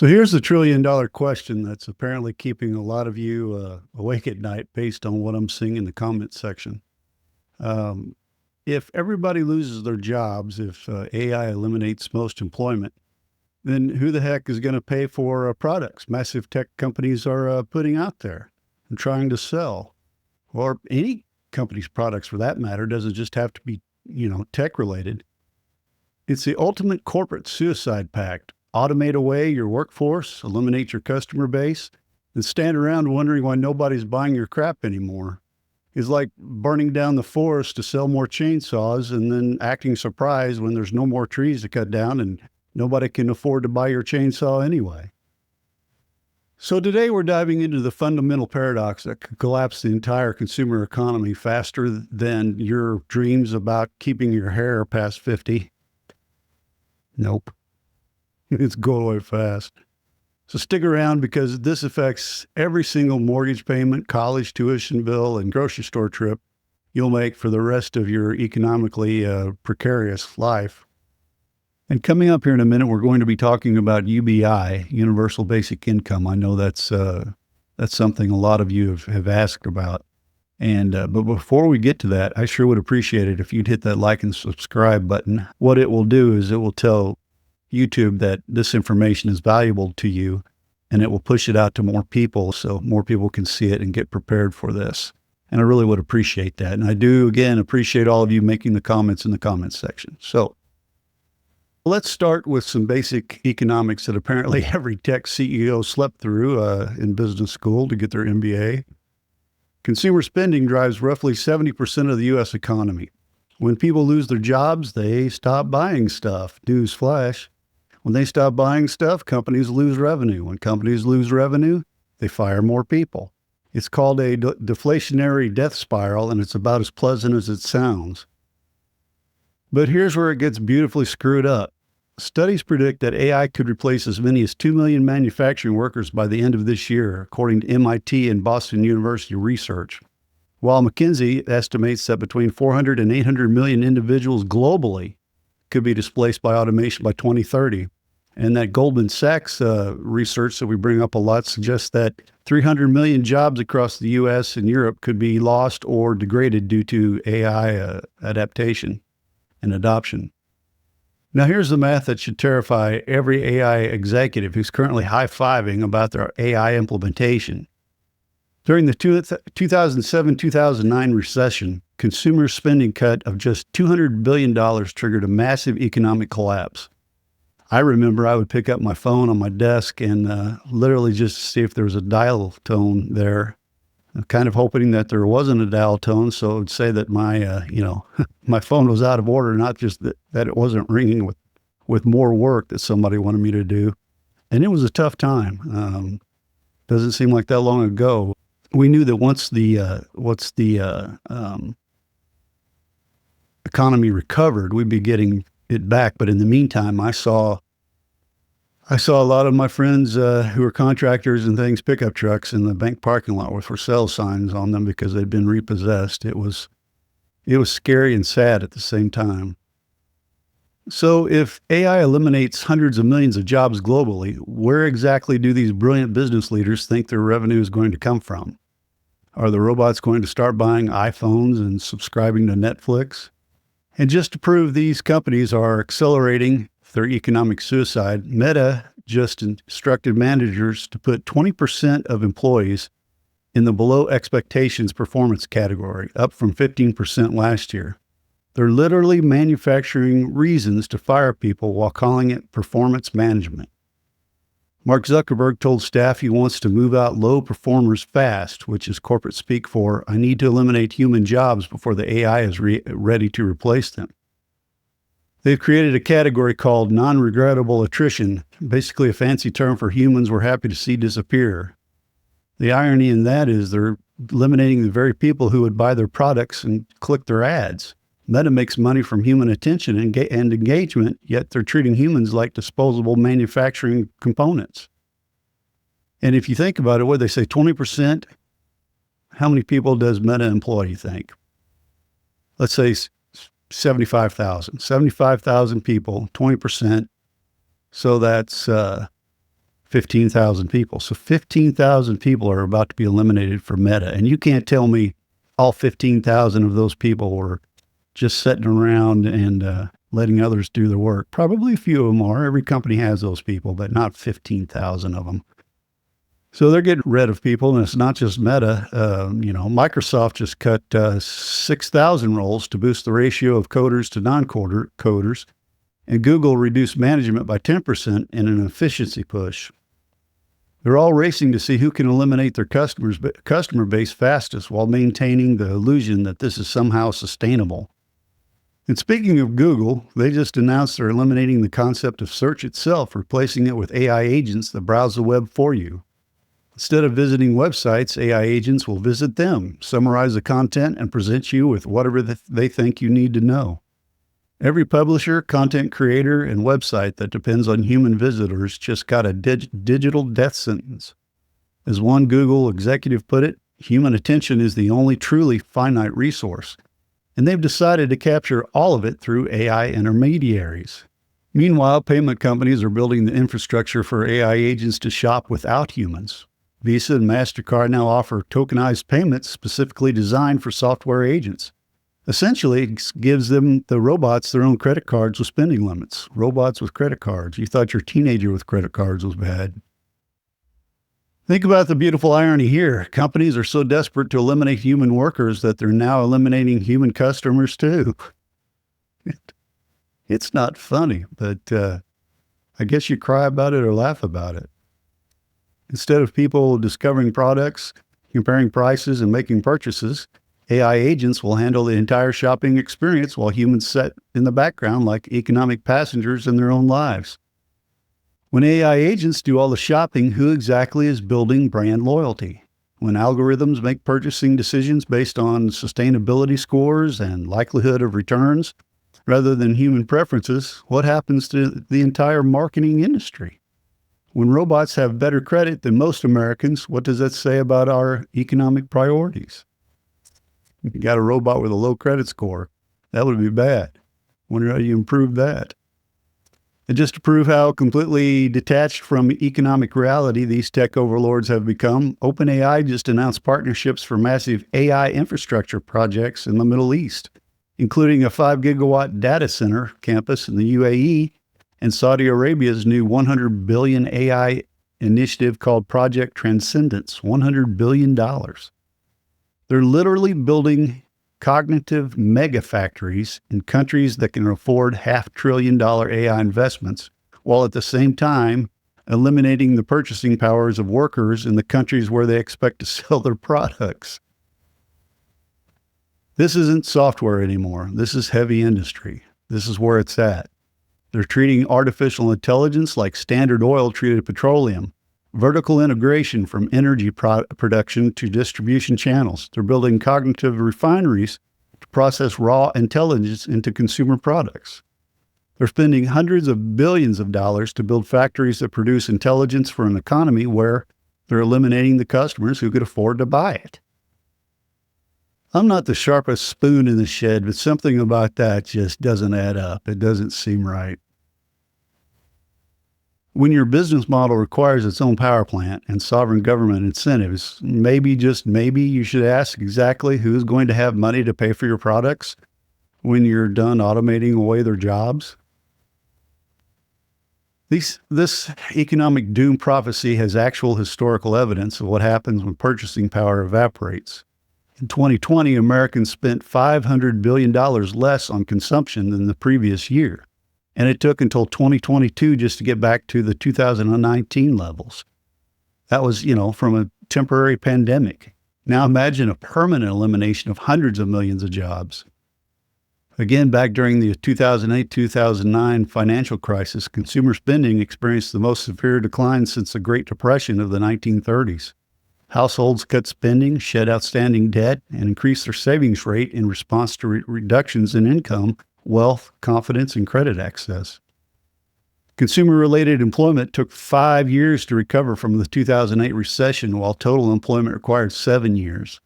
So here's the $1 trillion question that's apparently keeping a lot of you awake at night based on what I'm seeing in the comment section. Um, if everybody loses their jobs, if AI eliminates most employment, then who the heck is going to pay for products massive tech companies are putting out there and trying to sell? Or any company's products for that matter, doesn't just have to be, tech related. It's the ultimate corporate suicide pact. Automate away your workforce, eliminate your customer base, and stand around wondering why nobody's buying your crap anymore. It's like burning down the forest to sell more chainsaws and then acting surprised when there's no more trees to cut down and nobody can afford to buy your chainsaw anyway. So today we're diving into the fundamental paradox that could collapse the entire consumer economy faster than your dreams about keeping your hair past 50. Nope. It's going away fast. So stick around because this affects every single mortgage payment, college tuition bill, and grocery store trip you'll make for the rest of your economically precarious life. And coming up here in a minute, we're going to be talking about UBI, Universal Basic Income. I know that's something a lot of you have asked about. And but before we get to that, I sure would appreciate it if you'd hit that like and subscribe button. What it will do is it will tell YouTube that this information is valuable to you, and it will push it out to more people so more people can see it and get prepared for this. And I really would appreciate that. And I do, again, appreciate all of you making the comments in the comments section. So let's start with some basic economics that apparently every tech CEO slept through in business school to get their MBA. Consumer spending drives roughly 70% of the U.S. economy. When people lose their jobs, they stop buying stuff. Newsflash. When they stop buying stuff, companies lose revenue. When companies lose revenue, they fire more people. It's called a deflationary death spiral, and it's about as pleasant as it sounds. But here's where it gets beautifully screwed up. Studies predict that AI could replace as many as 2 million manufacturing workers by the end of this year, according to MIT and Boston University research. While McKinsey estimates that between 400 and 800 million individuals globally could be displaced by automation by 2030. And that Goldman Sachs research that we bring up a lot suggests that 300 million jobs across the U.S. and Europe could be lost or degraded due to AI adaptation and adoption. Now, here's the math that should terrify every AI executive who's currently high-fiving about their AI implementation. During the 2007-2009 recession, consumer spending cut of just $200 billion triggered a massive economic collapse. I remember I would pick up my phone on my desk and literally just see if there was a dial tone there, kind of hoping that there wasn't a dial tone, so it would say that my, my phone was out of order, not just that it wasn't ringing with more work that somebody wanted me to do. And it was a tough time. Doesn't seem like that long ago. We knew that once the economy recovered, we'd be getting it back. But in the meantime, I saw a lot of my friends who were contractors and things, pickup trucks in the bank parking lot with for sale signs on them because they'd been repossessed. It was scary and sad at the same time. So if AI eliminates hundreds of millions of jobs globally, where exactly do these brilliant business leaders think their revenue is going to come from? Are the robots going to start buying iPhones and subscribing to Netflix? And just to prove these companies are accelerating their economic suicide, Meta just instructed managers to put 20% of employees in the below expectations performance category, up from 15% last year. They're literally manufacturing reasons to fire people while calling it performance management. Mark Zuckerberg told staff he wants to move out low performers fast, which is corporate speak for, I need to eliminate human jobs before the AI is ready to replace them. They've created a category called non-regrettable attrition, basically a fancy term for humans we're happy to see disappear. The irony in that is they're eliminating the very people who would buy their products and click their ads. Meta makes money from human attention and engagement, yet they're treating humans like disposable manufacturing components. And if you think about it, what they say, 20%, how many people does Meta employ, you think? Let's say 75,000. 75,000 people, 20%. So that's 15,000 people. So 15,000 people are about to be eliminated from Meta. And you can't tell me all 15,000 of those people were just sitting around and letting others do the work. Probably a few of them are. Every company has those people, but not 15,000 of them. So they're getting rid of people, and it's not just Meta. Microsoft just cut 6,000 roles to boost the ratio of coders to non-coders, and Google reduced management by 10% in an efficiency push. They're all racing to see who can eliminate their customer base fastest while maintaining the illusion that this is somehow sustainable. And speaking of Google, they just announced they're eliminating the concept of search itself, replacing it with AI agents that browse the web for you. Instead of visiting websites, AI agents will visit them, summarize the content, and present you with whatever they think you need to know. Every publisher, content creator, and website that depends on human visitors just got a digital death sentence. As one Google executive put it, human attention is the only truly finite resource, and they've decided to capture all of it through AI intermediaries. Meanwhile, payment companies are building the infrastructure for AI agents to shop without humans. Visa and MasterCard now offer tokenized payments specifically designed for software agents. Essentially, it gives the robots their own credit cards with spending limits. Robots with credit cards. You thought your teenager with credit cards was bad. Think about the beautiful irony here. Companies are so desperate to eliminate human workers that they're now eliminating human customers too. It's not funny, but I guess you cry about it or laugh about it. Instead of people discovering products, comparing prices, and making purchases, AI agents will handle the entire shopping experience while humans sit in the background like economic passengers in their own lives. When AI agents do all the shopping, who exactly is building brand loyalty? When algorithms make purchasing decisions based on sustainability scores and likelihood of returns, rather than human preferences, what happens to the entire marketing industry? When robots have better credit than most Americans, what does that say about our economic priorities? You got a robot with a low credit score. That would be bad. Wonder how you improve that. And just to prove how completely detached from economic reality these tech overlords have become, OpenAI just announced partnerships for massive AI infrastructure projects in the Middle East, including a 5-gigawatt data center campus in the UAE and Saudi Arabia's new $100 billion AI initiative called Project Transcendence, $100 billion. They're literally building cognitive mega factories in countries that can afford $500 billion AI investments, while at the same time eliminating the purchasing powers of workers in the countries where they expect to sell their products. This isn't software anymore. This is heavy industry. This is where it's at. They're treating artificial intelligence like Standard Oil treated petroleum. Vertical integration from energy production to distribution channels. They're building cognitive refineries to process raw intelligence into consumer products. They're spending hundreds of billions of dollars to build factories that produce intelligence for an economy where they're eliminating the customers who could afford to buy it. I'm not the sharpest spoon in the shed, but something about that just doesn't add up. It doesn't seem right. When your business model requires its own power plant and sovereign government incentives, maybe, just maybe, you should ask exactly who's going to have money to pay for your products when you're done automating away their jobs. This economic doom prophecy has actual historical evidence of what happens when purchasing power evaporates. In 2020, Americans spent $500 billion less on consumption than the previous year. And it took until 2022 just to get back to the 2019 levels. That was, from a temporary pandemic. Now imagine a permanent elimination of hundreds of millions of jobs. Again, back during the 2008-2009 financial crisis, consumer spending experienced the most severe decline since the Great Depression of the 1930s. Households cut spending, shed outstanding debt, and increased their savings rate in response to reductions in income, wealth, confidence, and credit access. Consumer-related employment took 5 years to recover from the 2008 recession, while total employment required 7 years.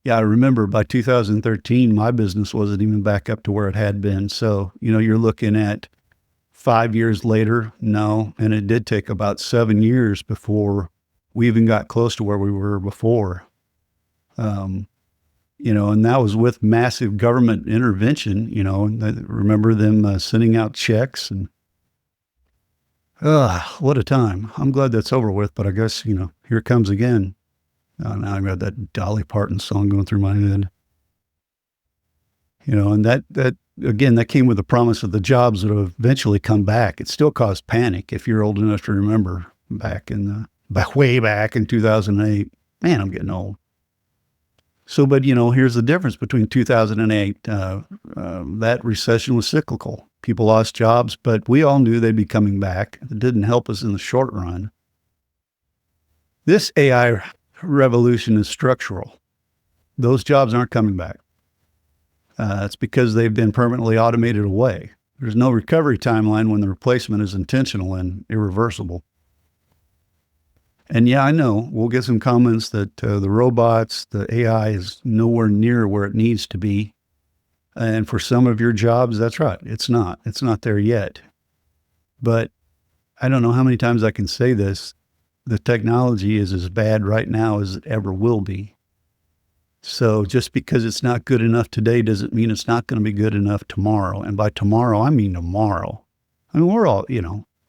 Yeah, I remember by 2013, my business wasn't even back up to where it had been. So, you're looking at 5 years later? No. And it did take about 7 years before we even got close to where we were before. Um, and that was with massive government intervention, and I remember them sending out checks and, what a time. I'm glad that's over with, but I guess, here it comes again. Now I've got that Dolly Parton song going through my head. And that again, that came with the promise of the jobs that would eventually come back. It still caused panic if you're old enough to remember way back in 2008. Man, I'm getting old. So, but here's the difference between 2008. That recession was cyclical. People lost jobs, but we all knew they'd be coming back. It didn't help us in the short run. This AI revolution is structural. Those jobs aren't coming back. It's because they've been permanently automated away. There's no recovery timeline when the replacement is intentional and irreversible. And yeah, I know we'll get some comments that the robots, the AI is nowhere near where it needs to be. And for some of your jobs, that's right. It's not there yet. But I don't know how many times I can say this. The technology is as bad right now as it ever will be. So just because it's not good enough today doesn't mean it's not going to be good enough tomorrow. And by tomorrow, I mean tomorrow. I mean, we're all,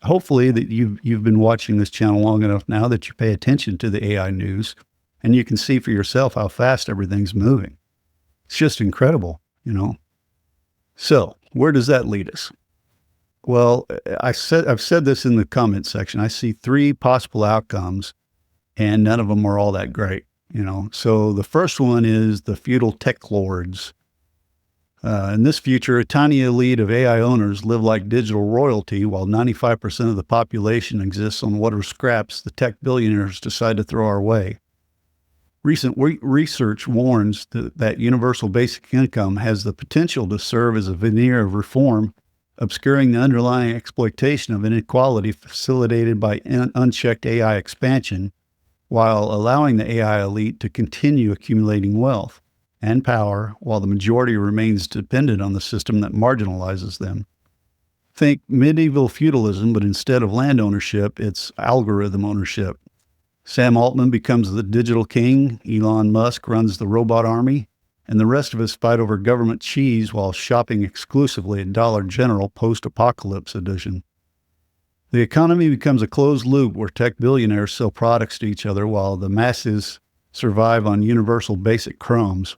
hopefully that you've been watching this channel long enough now that you pay attention to the AI news and you can see for yourself how fast everything's moving. It's just incredible, So where does that lead us? Well, I've said this in the comment section. I see 3 possible outcomes and none of them are all that great. So the first one is the feudal tech lords. In this future, a tiny elite of AI owners live like digital royalty while 95% of the population exists on whatever scraps the tech billionaires decide to throw our way. Recent research warns that universal basic income has the potential to serve as a veneer of reform, obscuring the underlying exploitation of inequality facilitated by unchecked AI expansion, while allowing the AI elite to continue accumulating wealth and power while the majority remains dependent on the system that marginalizes them. Think medieval feudalism, but instead of land ownership, it's algorithm ownership. Sam Altman becomes the digital king, Elon Musk runs the robot army, and the rest of us fight over government cheese while shopping exclusively at Dollar General post-apocalypse edition. The economy becomes a closed loop where tech billionaires sell products to each other while the masses survive on universal basic crumbs.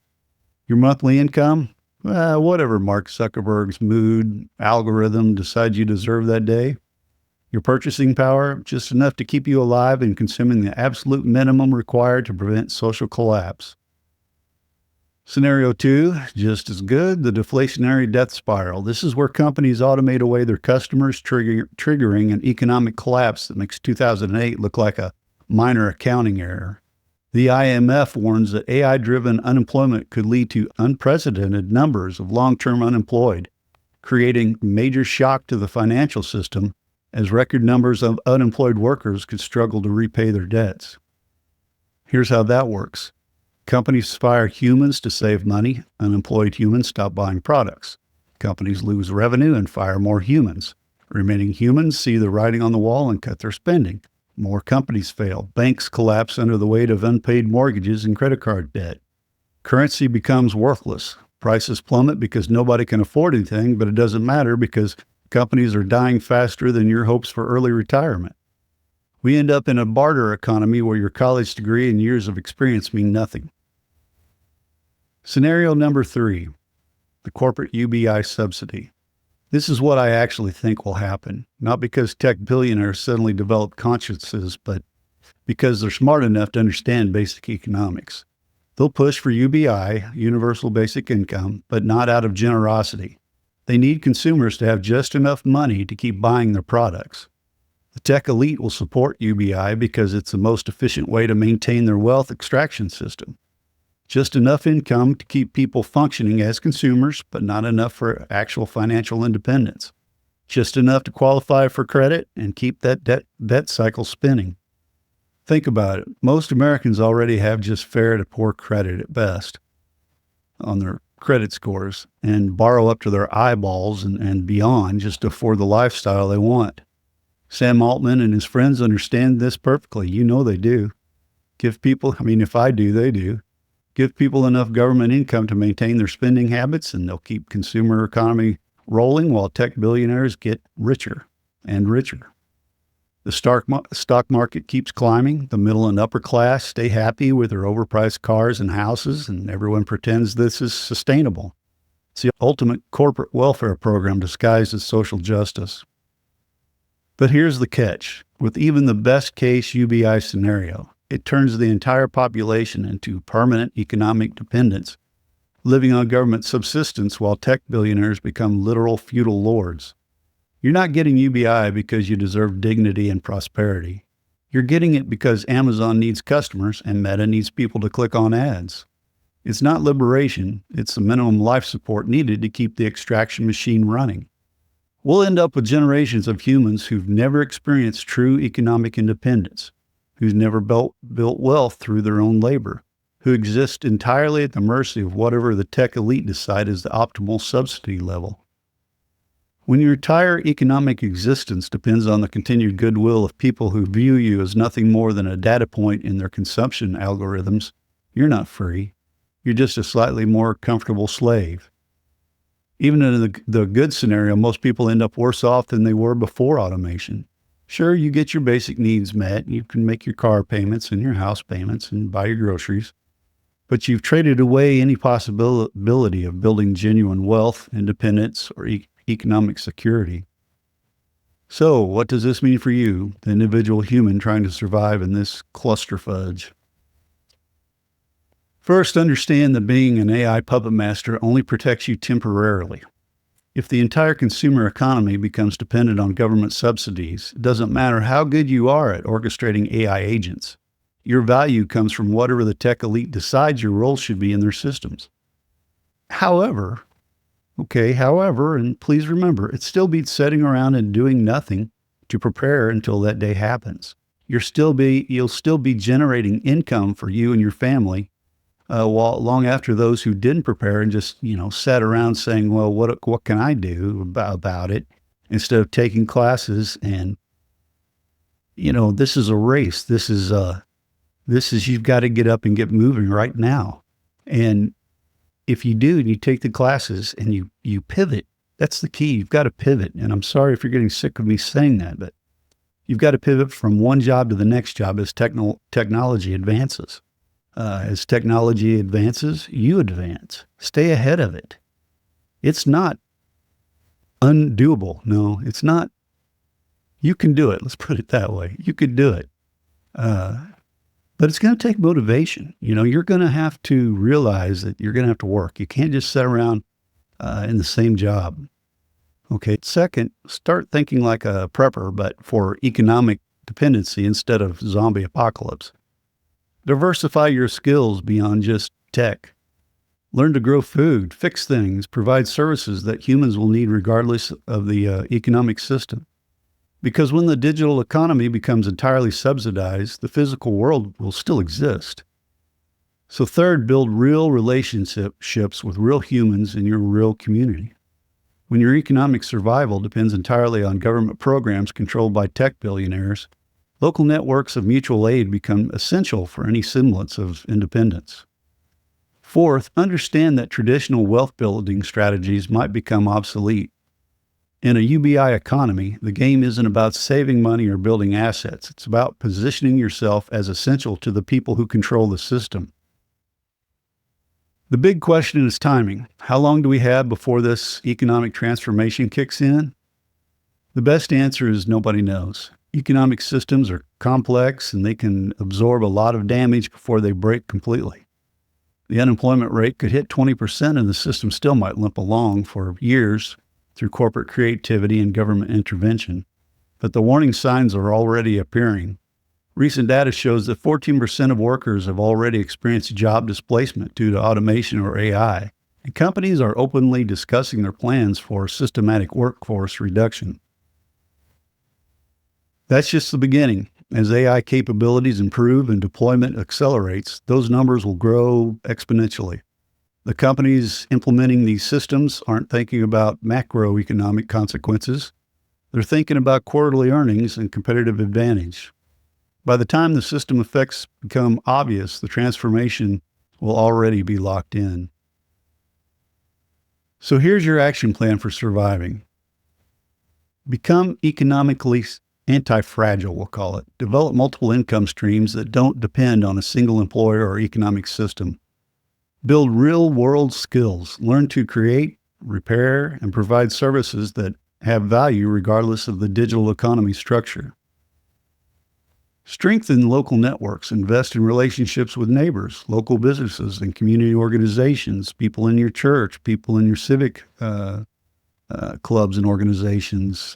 Your monthly income? Whatever Mark Zuckerberg's mood algorithm decides you deserve that day. Your purchasing power? Just enough to keep you alive and consuming the absolute minimum required to prevent social collapse. Scenario 2, just as good, the deflationary death spiral. This is where companies automate away their customers, triggering an economic collapse that makes 2008 look like a minor accounting error. The IMF warns that AI-driven unemployment could lead to unprecedented numbers of long-term unemployed, creating major shock to the financial system as record numbers of unemployed workers could struggle to repay their debts. Here's how that works. Companies fire humans to save money. Unemployed humans stop buying products. Companies lose revenue and fire more humans. Remaining humans see the writing on the wall and cut their spending. More companies fail. Banks collapse under the weight of unpaid mortgages and credit card debt. Currency becomes worthless. Prices plummet because nobody can afford anything, but it doesn't matter because companies are dying faster than your hopes for early retirement. We end up in a barter economy where your college degree and years of experience mean nothing. Scenario number 3, the corporate UBI subsidy. This is what I actually think will happen, not because tech billionaires suddenly develop consciences, but because they're smart enough to understand basic economics. They'll push for UBI, universal basic income, but not out of generosity. They need consumers to have just enough money to keep buying their products. The tech elite will support UBI because it's the most efficient way to maintain their wealth extraction system. Just enough income to keep people functioning as consumers, but not enough for actual financial independence. Just enough to qualify for credit and keep that debt cycle spinning. Think about it. Most Americans already have just fair to poor credit at best on their credit scores and borrow up to their eyeballs and beyond just to afford the lifestyle they want. Sam Altman and his friends understand this perfectly. You know they do. Give people, I mean, if I do, they do. Give people enough government income to maintain their spending habits, and they'll keep consumer economy rolling while tech billionaires get richer and richer. The stock market keeps climbing. The middle and upper class stay happy with their overpriced cars and houses, and everyone pretends this is sustainable. It's the ultimate corporate welfare program disguised as social justice. But here's the catch. With even the best case UBI scenario, it turns the entire population into permanent economic dependence, living on government subsistence while tech billionaires become literal feudal lords. You're not getting UBI because you deserve dignity and prosperity. You're getting it because Amazon needs customers and Meta needs people to click on ads. It's not liberation, it's the minimum life support needed to keep the extraction machine running. We'll end up with generations of humans who've never experienced true economic independence, who's never built wealth through their own labor, who exist entirely at the mercy of whatever the tech elite decide is the optimal subsidy level. When your entire economic existence depends on the continued goodwill of people who view you as nothing more than a data point in their consumption algorithms, you're not free. You're just a slightly more comfortable slave. Even in the good scenario, most people end up worse off than they were before automation. Sure, you get your basic needs met. You can make your car payments and your house payments and buy your groceries. But you've traded away any possibility of building genuine wealth, independence, or economic security. So, what does this mean for you, the individual human trying to survive in this clusterfudge? First, understand that being an AI puppet master only protects you temporarily. If the entire consumer economy becomes dependent on government subsidies, it doesn't matter how good you are at orchestrating AI agents. Your value comes from whatever the tech elite decides your role should be in their systems. However, and please remember, it still beats sitting around and doing nothing to prepare until that day happens. You'll still be generating income for you and your family, long after those who didn't prepare and just, sat around saying, well, what can I do about it? Instead of taking classes and, this is a race. This is, you've got to get up and get moving right now. And if you do, and you take the classes and you pivot, that's the key. You've got to pivot. And I'm sorry if you're getting sick of me saying that, but you've got to pivot from one job to the next job as technology advances. As technology advances, you advance. Stay ahead of it. It's not undoable. No, it's not. You can do it. Let's put it that way. You could do it. But it's going to take motivation. You're going to have to realize that you're going to have to work. You can't just sit around in the same job. Okay. Second, start thinking like a prepper, but for economic dependency instead of zombie apocalypse. Diversify your skills beyond just tech. Learn to grow food, fix things, provide services that humans will need regardless of the economic system. Because when the digital economy becomes entirely subsidized, the physical world will still exist. So third, build real relationships with real humans in your real community. When your economic survival depends entirely on government programs controlled by tech billionaires, local networks of mutual aid become essential for any semblance of independence. Fourth, understand that traditional wealth building strategies might become obsolete. In a UBI economy, the game isn't about saving money or building assets. It's about positioning yourself as essential to the people who control the system. The big question is timing. How long do we have before this economic transformation kicks in? The best answer is nobody knows. Economic systems are complex and they can absorb a lot of damage before they break completely. The unemployment rate could hit 20% and the system still might limp along for years through corporate creativity and government intervention. But the warning signs are already appearing. Recent data shows that 14% of workers have already experienced job displacement due to automation or AI, and companies are openly discussing their plans for systematic workforce reduction. That's just the beginning. As AI capabilities improve and deployment accelerates, those numbers will grow exponentially. The companies implementing these systems aren't thinking about macroeconomic consequences. They're thinking about quarterly earnings and competitive advantage. By the time the system effects become obvious, the transformation will already be locked in. So here's your action plan for surviving. Become economically anti-fragile, we'll call it. Develop multiple income streams that don't depend on a single employer or economic system. Build real-world skills. Learn to create, repair, and provide services that have value regardless of the digital economy structure. Strengthen local networks. Invest in relationships with neighbors, local businesses, and community organizations, people in your church, people in your civic clubs and organizations.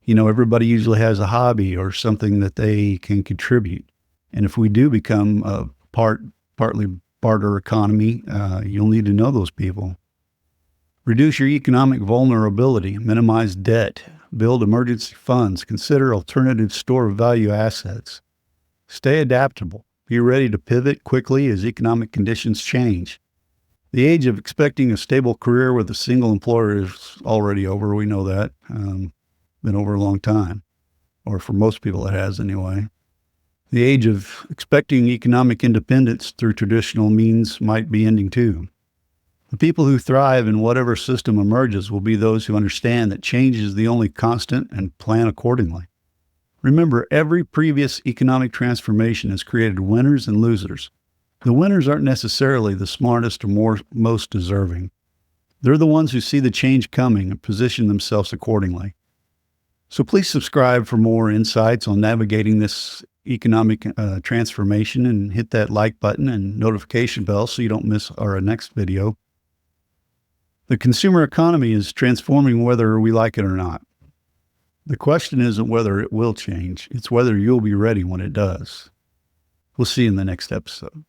Everybody usually has a hobby or something that they can contribute. And if we do become a partly barter economy, you'll need to know those people. Reduce your economic vulnerability, minimize debt, build emergency funds, consider alternative store of value assets. Stay adaptable. Be ready to pivot quickly as economic conditions change. The age of expecting a stable career with a single employer is already over. We know that. Been over a long time, or for most people it has anyway. The age of expecting economic independence through traditional means might be ending too. The people who thrive in whatever system emerges will be those who understand that change is the only constant and plan accordingly. Remember, every previous economic transformation has created winners and losers. The winners aren't necessarily the smartest or most deserving. They're the ones who see the change coming and position themselves accordingly. So please subscribe for more insights on navigating this economic transformation, and hit that like button and notification bell so you don't miss our next video. The consumer economy is transforming whether we like it or not. The question isn't whether it will change, it's whether you'll be ready when it does. We'll see you in the next episode.